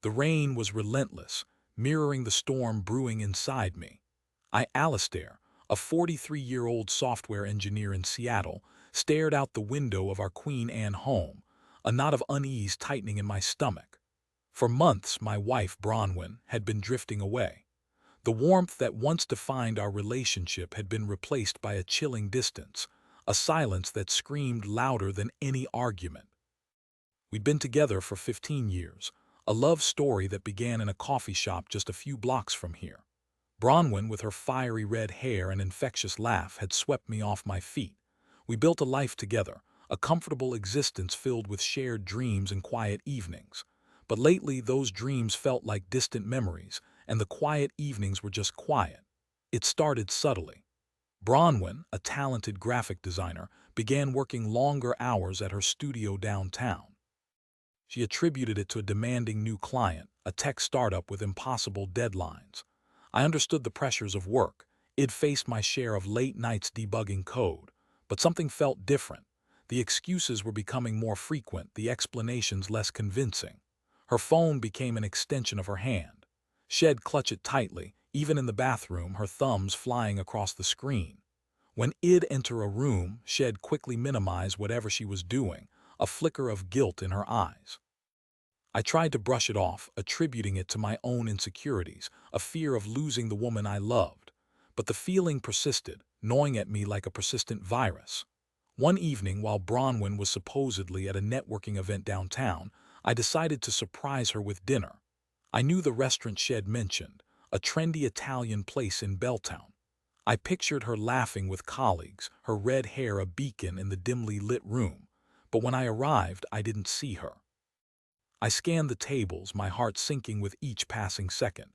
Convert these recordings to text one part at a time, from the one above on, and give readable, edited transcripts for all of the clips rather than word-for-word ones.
The rain was relentless, mirroring the storm brewing inside me. Alistair, a 43-year-old software engineer in Seattle, stared out the window of our Queen Anne home, a knot of unease tightening in my stomach. For months, my wife, Bronwyn, had been drifting away. The warmth that once defined our relationship had been replaced by a chilling distance, a silence that screamed louder than any argument. We'd been together for 15 years, a love story that began in a coffee shop just a few blocks from here. Bronwyn, with her fiery red hair and infectious laugh, had swept me off my feet. We built a life together, a comfortable existence filled with shared dreams and quiet evenings. But lately, those dreams felt like distant memories, and the quiet evenings were just quiet. It started subtly. Bronwyn, a talented graphic designer, began working longer hours at her studio downtown. She attributed it to a demanding new client, a tech startup with impossible deadlines. I understood the pressures of work. I'd faced my share of late nights debugging code. But something felt different. The excuses were becoming more frequent, the explanations less convincing. Her phone became an extension of her hand. She'd clutch it tightly, even in the bathroom, her thumbs flying across the screen. When I'd enter a room, she'd quickly minimize whatever she was doing, a flicker of guilt in her eyes. I tried to brush it off, attributing it to my own insecurities, a fear of losing the woman I loved. But the feeling persisted, gnawing at me like a persistent virus. One evening, while Bronwyn was supposedly at a networking event downtown, I decided to surprise her with dinner. I knew the restaurant she'd mentioned, a trendy Italian place in Belltown. I pictured her laughing with colleagues, her red hair a beacon in the dimly lit room. But when I arrived, I didn't see her. I scanned the tables, my heart sinking with each passing second.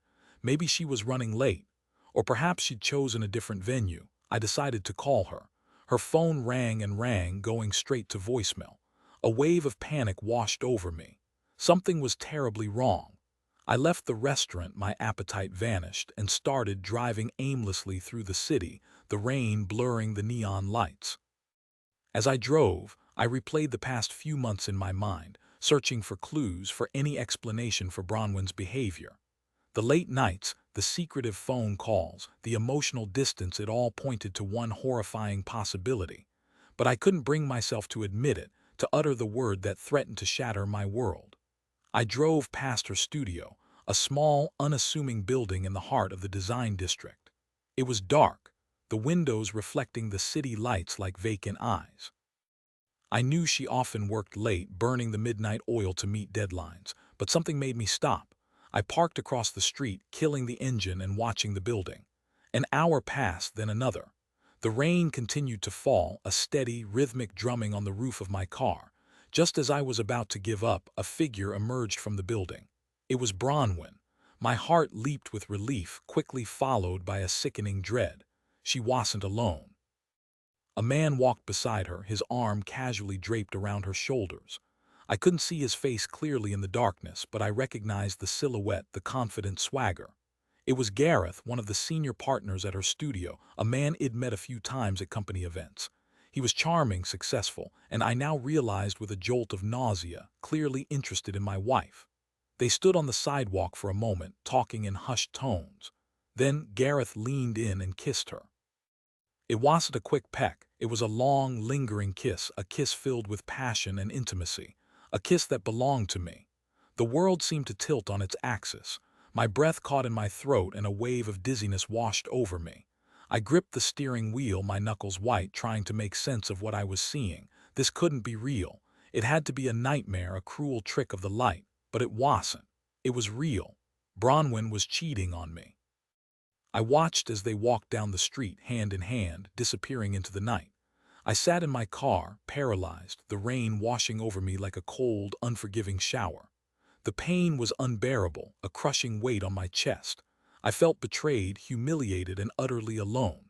Maybe she was running late, or perhaps she'd chosen a different venue. I decided to call her. Her phone rang and rang, going straight to voicemail. A wave of panic washed over me. Something was terribly wrong. I left the restaurant, my appetite vanished, and started driving aimlessly through the city, the rain blurring the neon lights. As I drove, I replayed the past few months in my mind, searching for clues, for any explanation for Bronwyn's behavior. The late nights, the secretive phone calls, the emotional distance, it all pointed to one horrifying possibility. But I couldn't bring myself to admit it, to utter the word that threatened to shatter my world. I drove past her studio, a small, unassuming building in the heart of the design district. It was dark, the windows reflecting the city lights like vacant eyes. I knew she often worked late, burning the midnight oil to meet deadlines, but something made me stop. I parked across the street, killing the engine and watching the building. An hour passed, then another. The rain continued to fall, a steady, rhythmic drumming on the roof of my car. Just as I was about to give up, a figure emerged from the building. It was Bronwyn. My heart leaped with relief, quickly followed by a sickening dread. She wasn't alone. A man walked beside her, his arm casually draped around her shoulders. I couldn't see his face clearly in the darkness, but I recognized the silhouette, the confident swagger. It was Gareth, one of the senior partners at her studio, a man I'd met a few times at company events. He was charming, successful, and I now realized with a jolt of nausea, clearly interested in my wife. They stood on the sidewalk for a moment, talking in hushed tones. Then Gareth leaned in and kissed her. It wasn't a quick peck. It was a long, lingering kiss, a kiss filled with passion and intimacy, a kiss that belonged to me. The world seemed to tilt on its axis. My breath caught in my throat and a wave of dizziness washed over me. I gripped the steering wheel, my knuckles white, trying to make sense of what I was seeing. This couldn't be real. It had to be a nightmare, a cruel trick of the light. But it wasn't. It was real. Bronwyn was cheating on me. I watched as they walked down the street, hand in hand, disappearing into the night. I sat in my car, paralyzed, the rain washing over me like a cold, unforgiving shower. The pain was unbearable, a crushing weight on my chest. I felt betrayed, humiliated, and utterly alone.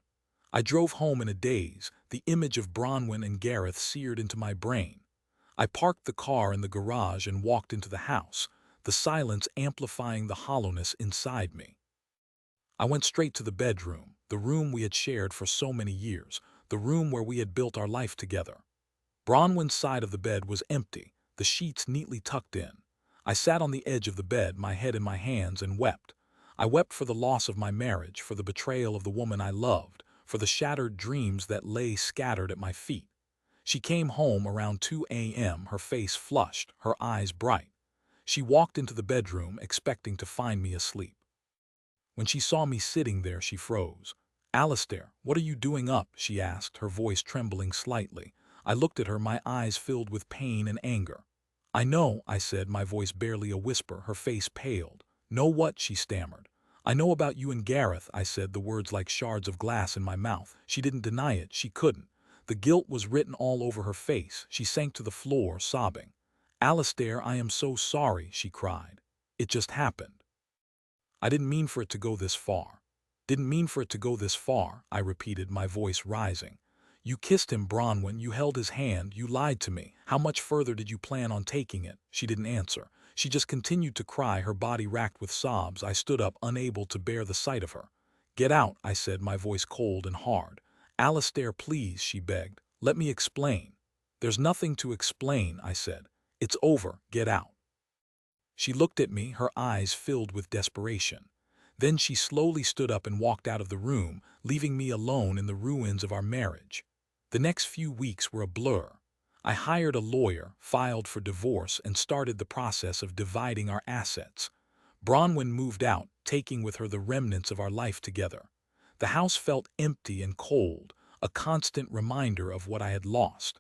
I drove home in a daze, the image of Bronwyn and Gareth seared into my brain. I parked the car in the garage and walked into the house, the silence amplifying the hollowness inside me. I went straight to the bedroom, the room we had shared for so many years, the room where we had built our life together. Bronwyn's side of the bed was empty, the sheets neatly tucked in. I sat on the edge of the bed, my head in my hands, and wept. I wept for the loss of my marriage, for the betrayal of the woman I loved, for the shattered dreams that lay scattered at my feet. She came home around 2 a.m., her face flushed, her eyes bright. She walked into the bedroom, expecting to find me asleep. When she saw me sitting there, she froze. "Alistair, what are you doing up?" she asked, her voice trembling slightly. I looked at her, my eyes filled with pain and anger. "I know," I said, my voice barely a whisper. Her face paled. "Know what?" she stammered. "I know about you and Gareth," I said, the words like shards of glass in my mouth. She didn't deny it. She couldn't. The guilt was written all over her face. She sank to the floor, sobbing. "Alistair, I am so sorry," she cried. "It just happened. I didn't mean for it to go this far." "Didn't mean for it to go this far," I repeated, my voice rising. "You kissed him, Bronwyn, you held his hand, you lied to me. How much further did you plan on taking it?" She didn't answer. She just continued to cry, her body racked with sobs. I stood up, unable to bear the sight of her. "Get out," I said, my voice cold and hard. "Alistair, please," she begged. "Let me explain." "There's nothing to explain," I said. "It's over. Get out." She looked at me, her eyes filled with desperation. Then she slowly stood up and walked out of the room, leaving me alone in the ruins of our marriage. The next few weeks were a blur. I hired a lawyer, filed for divorce, and started the process of dividing our assets. Bronwyn moved out, taking with her the remnants of our life together. The house felt empty and cold, a constant reminder of what I had lost.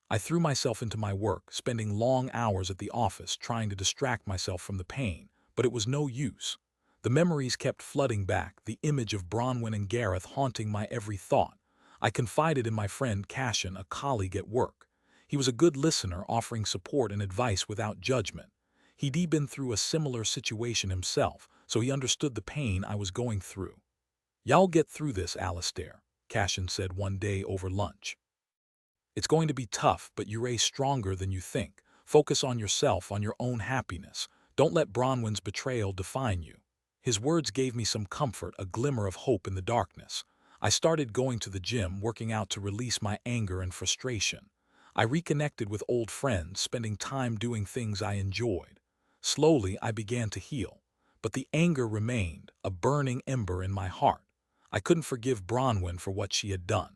I threw myself into my work, spending long hours at the office trying to distract myself from the pain, but it was no use. The memories kept flooding back, the image of Bronwyn and Gareth haunting my every thought. I confided in my friend Cassian, a colleague at work. He was a good listener, offering support and advice without judgment. He'd been through a similar situation himself, so he understood the pain I was going through. "Y'all get through this, Alistair," Cassian said one day over lunch. "It's going to be tough, but you're stronger than you think. Focus on yourself, on your own happiness. Don't let Bronwyn's betrayal define you." His words gave me some comfort, a glimmer of hope in the darkness. I started going to the gym, working out to release my anger and frustration. I reconnected with old friends, spending time doing things I enjoyed. Slowly, I began to heal. But the anger remained, a burning ember in my heart. I couldn't forgive Bronwyn for what she had done.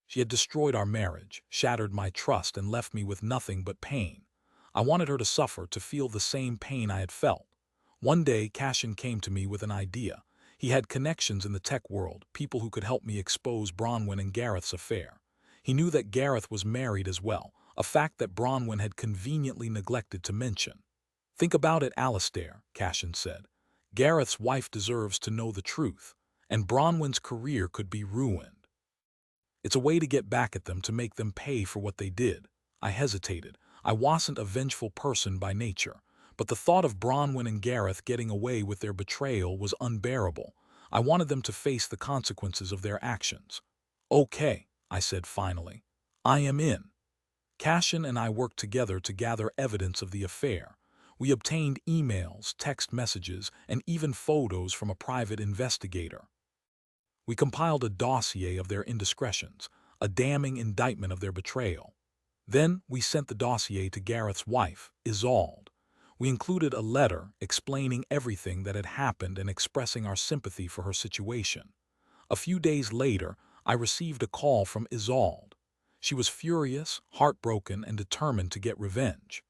She had destroyed our marriage, shattered my trust, and left me with nothing but pain. I wanted her to suffer, to feel the same pain I had felt. One day, Cassian came to me with an idea. He had connections in the tech world, people who could help me expose Bronwyn and Gareth's affair. He knew that Gareth was married as well, a fact that Bronwyn had conveniently neglected to mention. "Think about it, Alistair," Cassian said. "Gareth's wife deserves to know the truth, and Bronwyn's career could be ruined. It's a way to get back at them, to make them pay for what they did." I hesitated. I wasn't a vengeful person by nature, but the thought of Bronwyn and Gareth getting away with their betrayal was unbearable. I wanted them to face the consequences of their actions. "Okay," I said finally. "I am in." Cassian and I worked together to gather evidence of the affair. We obtained emails, text messages, and even photos from a private investigator. We compiled a dossier of their indiscretions, a damning indictment of their betrayal. Then we sent the dossier to Gareth's wife, Isolde. We included a letter explaining everything that had happened and expressing our sympathy for her situation. A few days later, I received a call from Isolde. She was furious, heartbroken, and determined to get revenge.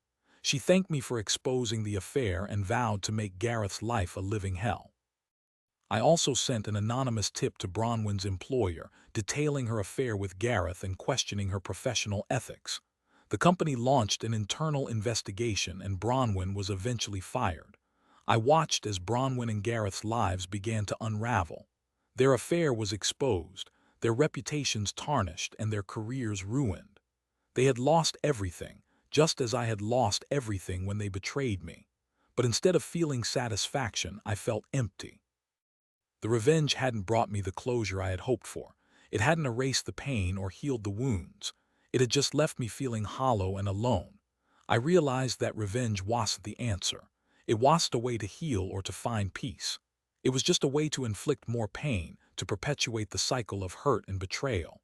She thanked me for exposing the affair and vowed to make Gareth's life a living hell. I also sent an anonymous tip to Bronwyn's employer, detailing her affair with Gareth and questioning her professional ethics. The company launched an internal investigation, and Bronwyn was eventually fired. I watched as Bronwyn and Gareth's lives began to unravel. Their affair was exposed, their reputations tarnished, and their careers ruined. They had lost everything, just as I had lost everything when they betrayed me. But instead of feeling satisfaction, I felt empty. The revenge hadn't brought me the closure I had hoped for. It hadn't erased the pain or healed the wounds. It had just left me feeling hollow and alone. I realized that revenge wasn't the answer. It wasn't a way to heal or to find peace. It was just a way to inflict more pain, to perpetuate the cycle of hurt and betrayal.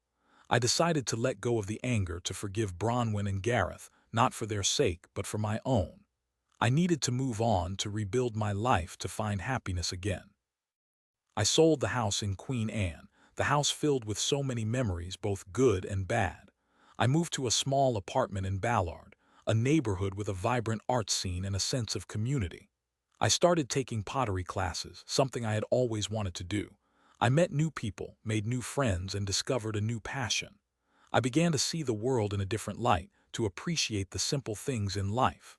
I decided to let go of the anger, to forgive Bronwyn and Gareth, not for their sake, but for my own. I needed to move on to rebuild my life to find happiness again. I sold the house in Queen Anne, the house filled with so many memories, both good and bad. I moved to a small apartment in Ballard, a neighborhood with a vibrant art scene and a sense of community. I started taking pottery classes, something I had always wanted to do. I met new people, made new friends, and discovered a new passion. I began to see the world in a different light, to appreciate the simple things in life.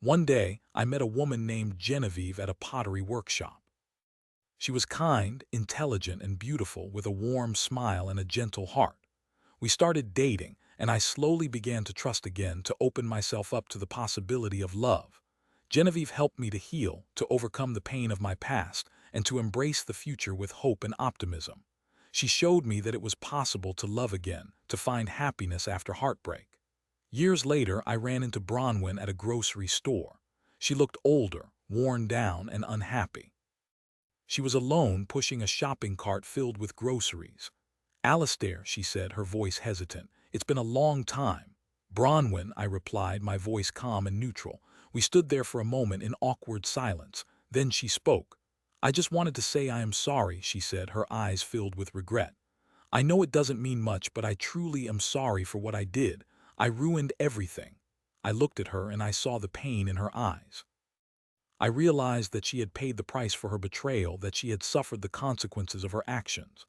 One day, I met a woman named Genevieve at a pottery workshop. She was kind, intelligent, and beautiful, with a warm smile and a gentle heart. We started dating, and I slowly began to trust again, to open myself up to the possibility of love. Genevieve helped me to heal, to overcome the pain of my past, and to embrace the future with hope and optimism. She showed me that it was possible to love again, to find happiness after heartbreak. Years later, I ran into Bronwyn at a grocery store. She looked older, worn down, and unhappy. She was alone, pushing a shopping cart filled with groceries. "Alistair," she said, her voice hesitant, "it's been a long time." "Bronwyn," I replied, my voice calm and neutral. We stood there for a moment in awkward silence. Then she spoke. "I just wanted to say I am sorry," she said, her eyes filled with regret. "I know it doesn't mean much, but I truly am sorry for what I did. I ruined everything." I looked at her and I saw the pain in her eyes. I realized that she had paid the price for her betrayal, that she had suffered the consequences of her actions.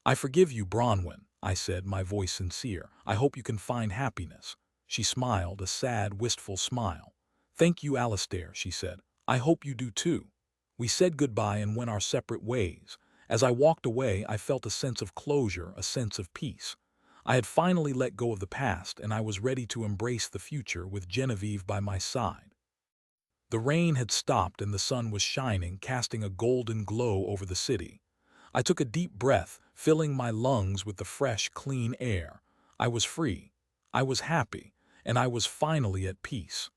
"I forgive you, Bronwyn," I said, my voice sincere. "I hope you can find happiness." She smiled, a sad, wistful smile. "Thank you, Alistair," she said. "I hope you do too." We said goodbye and went our separate ways. As I walked away, I felt a sense of closure, a sense of peace. I had finally let go of the past, and I was ready to embrace the future with Genevieve by my side. The rain had stopped and the sun was shining, casting a golden glow over the city. I took a deep breath, filling my lungs with the fresh, clean air. I was free. I was happy, and I was finally at peace.